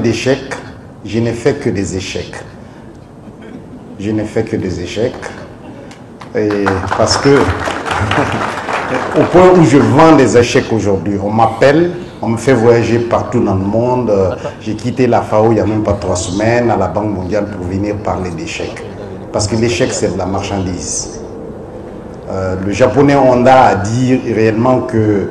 d'échecs, je n'ai fait que des échecs. Je n'ai fait que des échecs. Et parce que, au point où je vends des échecs aujourd'hui, on m'appelle, on me fait voyager partout dans le monde. J'ai quitté la FAO il n'y a même pas 3 semaines à la Banque mondiale pour venir parler d'échecs. Parce que l'échec, c'est de la marchandise. Le japonais Honda a dit réellement que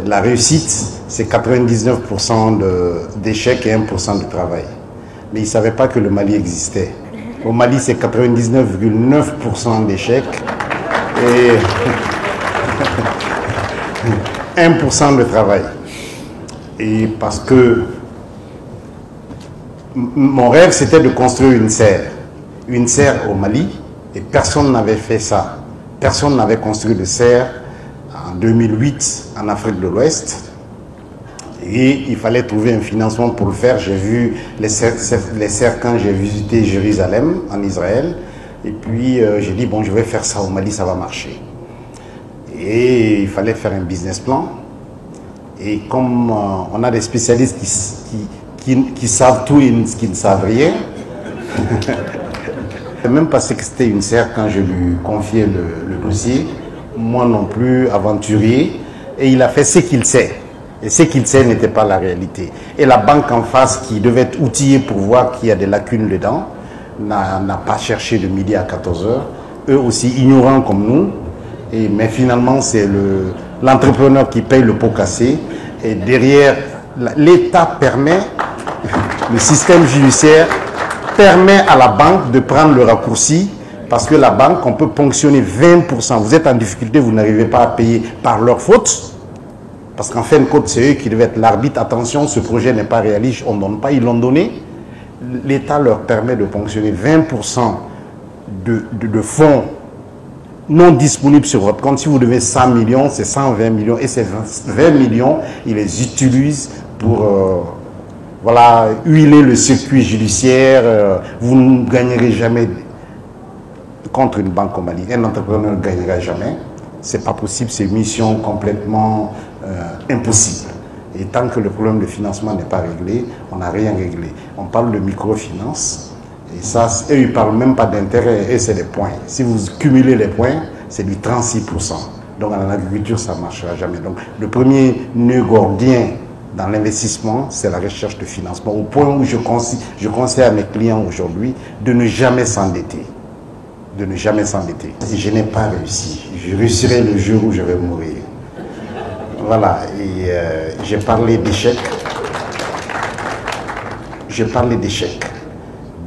la réussite, c'est 99% d'échecs et 1% de travail. Mais il ne savait pas que le Mali existait. Au Mali, c'est 99,9% d'échecs et 1% de travail. Et parce que mon rêve, c'était de construire une serre. Une serre au Mali, et personne n'avait fait ça. Personne n'avait construit de serre en 2008 en Afrique de l'Ouest. Et il fallait trouver un financement pour le faire. J'ai vu les serres quand j'ai visité Jérusalem, en Israël. Et puis j'ai dit, bon, je vais faire ça au Mali, ça va marcher. Et il fallait faire un business plan. Et comme on a des spécialistes qui savent tout et qui ne savent rien, même parce que c'était une serre quand je lui confiais le dossier, moi non plus, aventurier, et il a fait ce qu'il sait. Et ce qu'il sait n'était pas la réalité. Et la banque en face, qui devait être outillée pour voir qu'il y a des lacunes dedans, n'a pas cherché de midi à 14 heures. Eux aussi ignorants comme nous. Mais finalement, c'est l'entrepreneur qui paye le pot cassé. Et derrière, l'État permet, le système judiciaire permet à la banque de prendre le raccourci. Parce que la banque, on peut ponctionner 20%. Vous êtes en difficulté, vous n'arrivez pas à payer par leur faute. Parce qu'en fin de compte, c'est eux qui devaient être l'arbitre. Attention, ce projet n'est pas réaliste, on ne donne pas, ils l'ont donné. L'État leur permet de ponctionner 20% de fonds non disponibles sur votre compte. Si vous devez 100 millions, c'est 120 millions. Et ces 20 millions, ils les utilisent pour voilà, huiler le circuit judiciaire. Vous ne gagnerez jamais contre une banque au Mali. Un entrepreneur ne gagnera jamais. Ce n'est pas possible, c'est une mission complètement impossible. Et tant que le problème de financement n'est pas réglé, on n'a rien réglé. On parle de microfinance, et ça, eux, ils ne parlent même pas d'intérêt, et c'est des points. Si vous cumulez les points, c'est du 36%. Donc en agriculture, ça ne marchera jamais. Donc le premier nœud gordien dans l'investissement, c'est la recherche de financement. Au point où je conseille à mes clients aujourd'hui de ne jamais s'endetter. De ne jamais s'endetter. Je n'ai pas réussi. Je réussirai le jour où je vais mourir. Voilà, et j'ai parlé d'échecs. J'ai parlé d'échecs.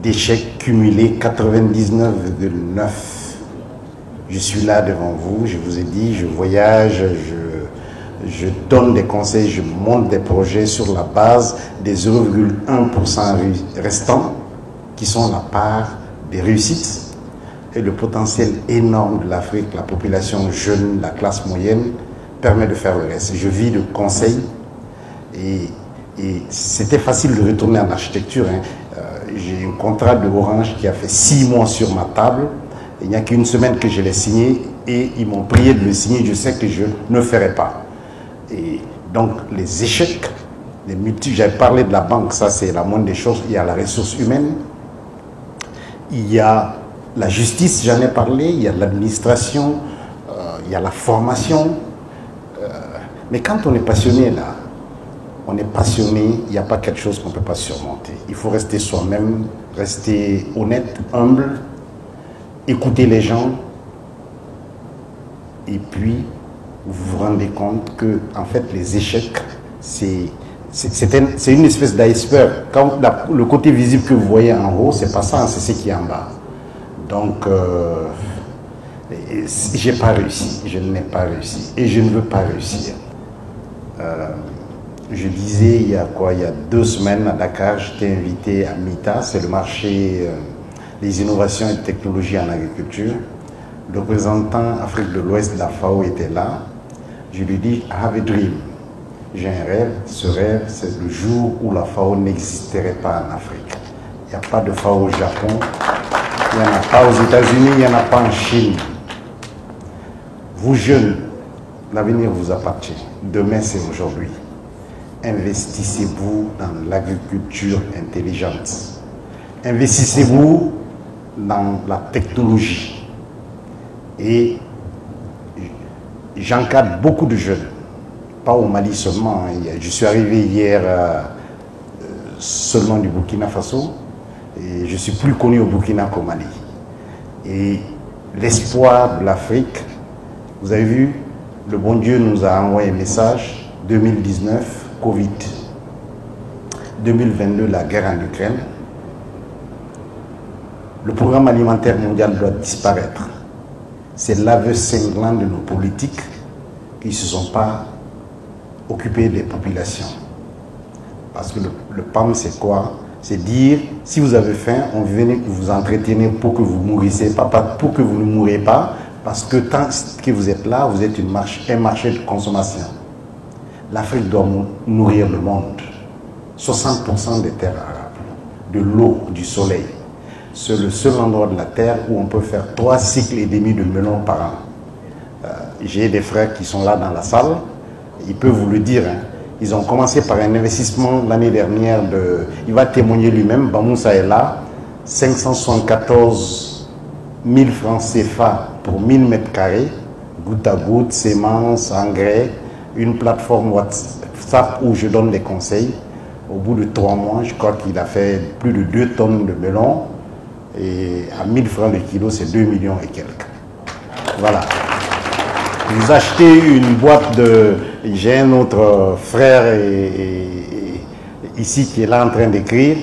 D'échecs cumulés 99,9. Je suis là devant vous, je vous ai dit, je voyage, je donne des conseils, je monte des projets sur la base des 0,1% restants qui sont la part des réussites. Et le potentiel énorme de l'Afrique, la population jeune, la classe moyenne, permet de faire le reste. Je vis de conseils et c'était facile de retourner en architecture. J'ai un contrat de Orange qui a fait 6 mois sur ma table. Il n'y a qu'une semaine que je l'ai signé et ils m'ont prié de le signer. Je sais que je ne le ferai pas. Et donc les échecs, j'avais parlé de la banque, ça c'est la moindre des choses. Il y a la ressource humaine, il y a la justice, j'en ai parlé, il y a l'administration, il y a la formation. Mais quand on est passionné là, on est passionné, il n'y a pas quelque chose qu'on ne peut pas surmonter. Il faut rester soi-même, rester honnête, humble, écouter les gens. Et puis, vous vous rendez compte que, en fait, les échecs, c'est une espèce d'iceberg. Quand le côté visible que vous voyez en haut, c'est pas ça, c'est ce qui est en bas. Donc, j'ai pas réussi, je n'ai pas réussi et je ne veux pas réussir. Je disais il y a 2 semaines à Dakar, j'étais invité à MITA, c'est le marché des innovations et technologies en agriculture. Le représentant Afrique de l'Ouest de la FAO était là. Je lui dis, I have a dream. J'ai un rêve. Ce rêve, c'est le jour où la FAO n'existerait pas en Afrique. Il n'y a pas de FAO au Japon, il n'y en a pas aux États-Unis, il n'y en a pas en Chine. Vous jeunes, l'avenir vous appartient. Demain, c'est aujourd'hui. investissez-vous dans l'agriculture intelligente. Investissez-vous dans la technologie. Et j'encadre beaucoup de jeunes, pas au Mali seulement. Je suis arrivé hier seulement du Burkina Faso et je suis plus connu au Burkina qu'au Mali. Et l'espoir de l'Afrique, vous avez vu, le bon Dieu nous a envoyé un message, 2019, Covid, 2022, la guerre en Ukraine. Le programme alimentaire mondial doit disparaître. C'est l'aveu cinglant de nos politiques qui ne se sont pas occupés des populations. Parce que le PAM, c'est quoi? C'est dire, si vous avez faim, on vient vous entretenir pour que vous mourissiez, pas pour que vous ne mourrez pas, parce que tant que vous êtes là, vous êtes un marché de consommation. L'Afrique doit nourrir le monde. 60% des terres arables, de l'eau, du soleil. C'est le seul endroit de la terre où on peut faire 3 cycles et demi de melons par an. J'ai des frères qui sont là dans la salle, ils peuvent vous le dire. Hein. Ils ont commencé par un investissement l'année dernière il va témoigner lui-même, Bamoussa est là, 574 000 francs CFA pour 1000 mètres carrés, goutte à goutte, semences, engrais, une plateforme WhatsApp où je donne des conseils. Au bout de 3 mois, je crois qu'il a fait plus de 2 tonnes de melons. Et à 1000 francs le kilo, c'est 2 millions et quelques. Voilà. Vous achetez une boîte de... J'ai un autre frère ici qui est là en train d'écrire.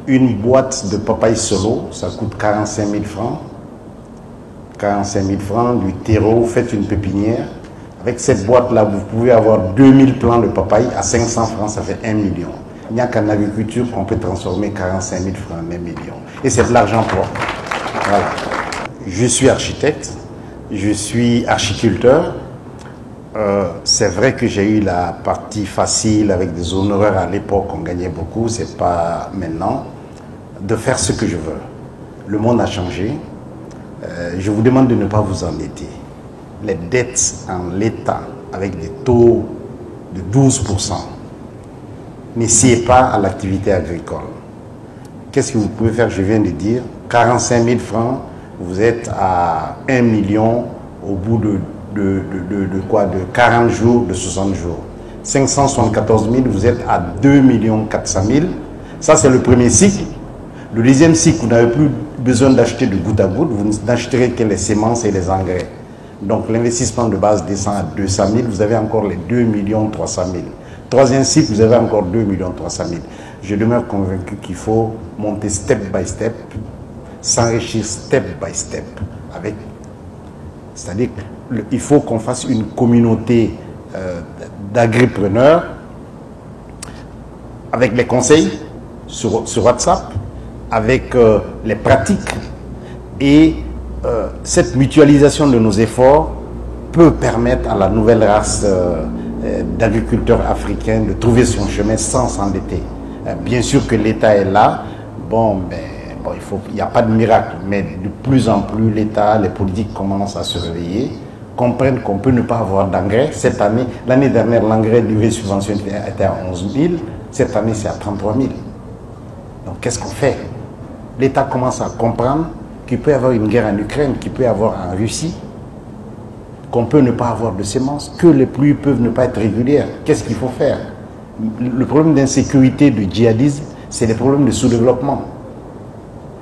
Une boîte de papaye solo, ça coûte 45 000 francs. 45 000 francs, du terreau, faites une pépinière. Avec cette boîte-là, vous pouvez avoir 2000 plants de papaye. À 500 francs, ça fait 1 million. Il n'y a qu'en agriculture qu'on peut transformer 45 000 francs en 1 million. Et c'est de l'argent propre. Voilà. Je suis architecte, je suis archiculteur. C'est vrai que j'ai eu la partie facile avec des honoraires à l'époque, on gagnait beaucoup, c'est pas maintenant, de faire ce que je veux. Le monde a changé. Je vous demande de ne pas vous endetter. Les dettes en l'État avec des taux de 12%. N'essayez pas à l'activité agricole. Qu'est-ce que vous pouvez faire? Je viens de dire, 45 000 francs, vous êtes à 1 million au bout de 40 jours, de 60 jours. 574 000, vous êtes à 2 400 000. Ça, c'est le premier cycle. Le deuxième cycle, vous n'avez plus besoin d'acheter de goutte à goutte, vous n'achèterez que les semences et les engrais. Donc, l'investissement de base descend à 200 000, vous avez encore les 2 300 000. Troisième cycle, vous avez encore 2 300 000. Je demeure convaincu qu'il faut monter step by step, s'enrichir step by step. C'est-à-dire qu'il faut qu'on fasse une communauté d'agripreneurs avec les conseils sur WhatsApp, avec les pratiques. Et cette mutualisation de nos efforts peut permettre à la nouvelle race d'agriculteurs africains de trouver son chemin sans s'endetter. Bien sûr que l'État est là, il n'y a pas de miracle, mais de plus en plus l'État, les politiques commencent à se réveiller, comprennent qu'on peut ne pas avoir d'engrais. Cette année, l'année dernière, l'engrais durée subventionné était à 11 000, cette année c'est à 33 000. Donc qu'est-ce qu'on fait? L'État commence à comprendre qu'il peut y avoir une guerre en Ukraine, qu'il peut y avoir en Russie, qu'on peut ne pas avoir de semences, que les pluies peuvent ne pas être régulières. Qu'est-ce qu'il faut faire? Le problème d'insécurité, de djihadisme, c'est les problèmes de sous-développement.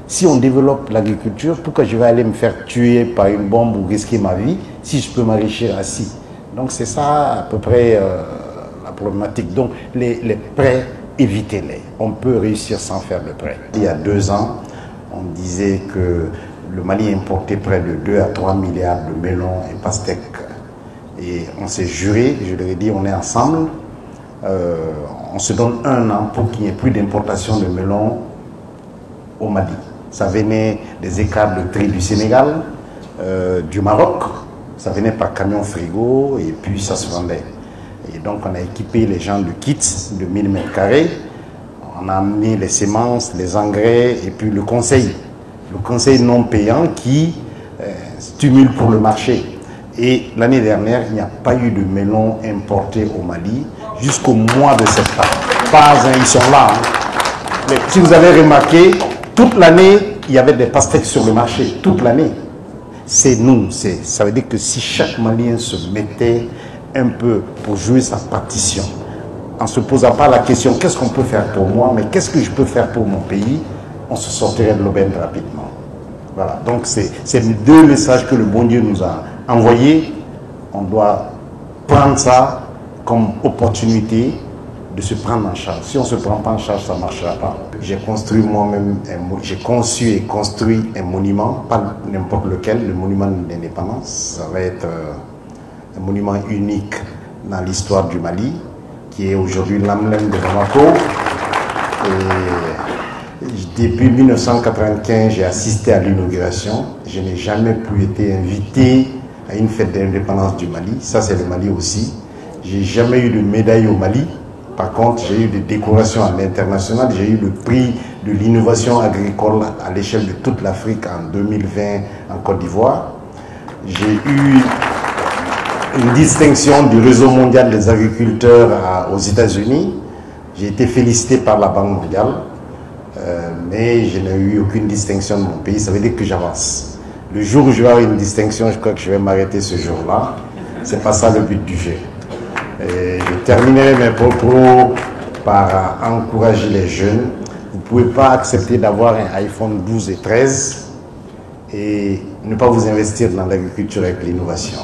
Si on développe l'agriculture, pourquoi je vais aller me faire tuer par une bombe ou risquer ma vie si je peux m'enrichir assis? Donc c'est ça à peu près la problématique. Donc les prêts, évitez-les. On peut réussir sans faire de prêts. Il y a 2 ans, on disait que le Mali importait près de 2 à 3 milliards de melons et pastèques. Et on s'est juré, je leur ai dit, on est ensemble, on se donne 1 an pour qu'il n'y ait plus d'importation de melons au Mali. Ça venait des écarts de tri du Sénégal, du Maroc, ça venait par camion frigo et puis ça se vendait. Et donc on a équipé les gens de kits de 1000 mètres carrés, on a amené les semences, les engrais et puis le conseil non payant qui stimule pour le marché. Et l'année dernière, il n'y a pas eu de melon importé au Mali. jusqu'au mois de septembre. Pas un, ils sont là. Hein. Mais si vous avez remarqué, toute l'année, il y avait des pastèques sur le marché. Toute l'année. C'est nous. Ça veut dire que si chaque Malien se mettait un peu pour jouer sa partition, en ne se posant pas la question qu'est-ce qu'on peut faire pour moi, mais qu'est-ce que je peux faire pour mon pays, on se sortirait de l'aubaine rapidement. Voilà, donc c'est deux messages que le bon Dieu nous a envoyés. On doit prendre ça comme opportunité de se prendre en charge. Si on ne se prend pas en charge, ça ne marchera pas. J'ai construit moi-même, j'ai conçu et construit un monument, pas n'importe lequel, le monument de l'indépendance. Ça va être un monument unique dans l'histoire du Mali, qui est aujourd'hui l'emblème de Bamako. Et depuis 1995, j'ai assisté à l'inauguration. Je n'ai jamais pu être invité à une fête d'indépendance du Mali. Ça, c'est le Mali aussi. J'ai jamais eu de médaille au Mali. Par contre, j'ai eu des décorations à l'international. J'ai eu le prix de l'innovation agricole à l'échelle de toute l'Afrique en 2020 en Côte d'Ivoire. J'ai eu une distinction du réseau mondial des agriculteurs aux États-Unis. J'ai été félicité par la Banque mondiale, mais je n'ai eu aucune distinction de mon pays. Ça veut dire que j'avance. Le jour où je vais avoir une distinction, je crois que je vais m'arrêter ce jour-là. Ce n'est pas ça le but du jeu. Et je terminerai mes propos par encourager les jeunes. Vous ne pouvez pas accepter d'avoir un iPhone 12 et 13 et ne pas vous investir dans l'agriculture avec l'innovation.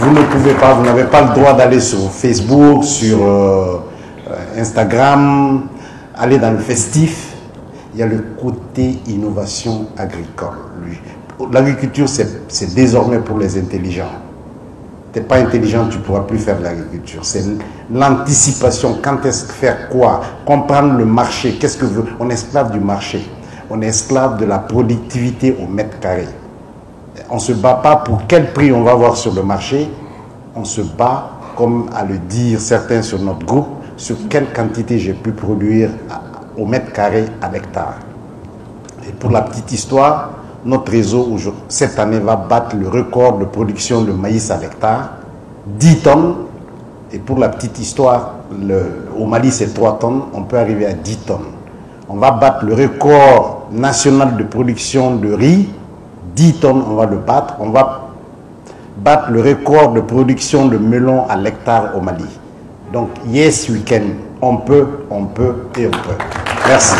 Vous ne pouvez pas, vous n'avez pas le droit d'aller sur Facebook, sur Instagram, aller dans le festif. Il y a le côté innovation agricole. L'agriculture, c'est désormais pour les intelligents. Tu n'es pas intelligent, tu ne pourras plus faire de l'agriculture. C'est l'anticipation. Quand est-ce que faire quoi? Comprendre le marché. Qu'est-ce que veut? On est esclave du marché. On est esclave de la productivité au mètre carré. On ne se bat pas pour quel prix on va avoir sur le marché. On se bat, comme à le dire certains sur notre groupe, sur quelle quantité j'ai pu produire au mètre carré à l'hectare. Et pour la petite histoire, notre réseau, cette année, va battre le record de production de maïs à l'hectare, 10 tonnes. Et pour la petite histoire, au Mali, c'est 3 tonnes. On peut arriver à 10 tonnes. On va battre le record national de production de riz, 10 tonnes, on va le battre. On va battre le record de production de melons à l'hectare au Mali. Donc, yes, we can. On peut et on peut. Merci.